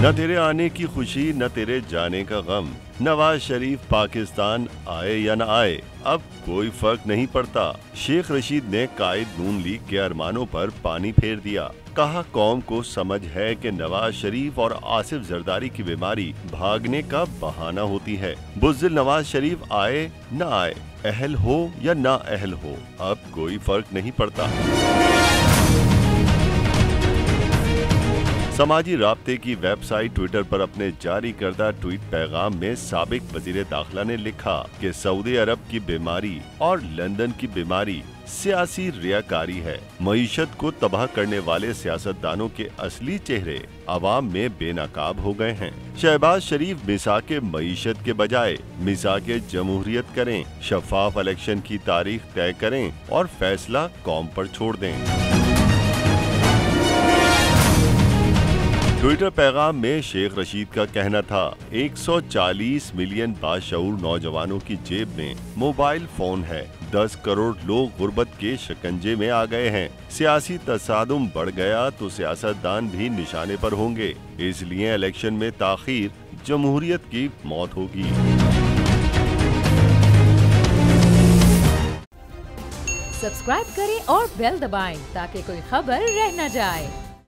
न तेरे आने की खुशी न तेरे जाने का गम। नवाज शरीफ पाकिस्तान आए या न आए अब कोई फर्क नहीं पड़ता। शेख रशीद ने कायद नून लीग के अरमानों पर पानी फेर दिया। कहा कौम को समझ है कि नवाज शरीफ और आसिफ जरदारी की बीमारी भागने का बहाना होती है। बुज़दिल नवाज शरीफ आए न आए, अहल हो या ना अहल हो, अब कोई फर्क नहीं पड़ता। समाजी राब्ते की वेबसाइट ट्विटर पर अपने जारी करदा ट्वीट पैगाम में साबिक वजीर दाखिला ने लिखा कि सऊदी अरब की बीमारी और लंदन की बीमारी सियासी रियाकारी है। मईशत को तबाह करने वाले सियासतदानों के असली चेहरे अवाम में बेनकाब हो गए हैं। शहबाज शरीफ मिसाके मईशत के बजाय मिसाके जमहूरियत करें, शफाफ इलेक्शन की तारीख तय करें और फैसला कौम पर छोड़ दें। ट्विटर पैगाम में शेख रशीद का कहना था 140 मिलियन बाशऊर नौजवानों की जेब में मोबाइल फोन है। 10 करोड़ लोग गुर्बत के शिकंजे में आ गए हैं। सियासी तसादुम बढ़ गया तो सियासतदान भी निशाने पर होंगे। इसलिए इलेक्शन में ताखीर जमहूरियत की मौत होगी। सब्सक्राइब करें और बेल दबाएं ताकि कोई खबर रह न जाए।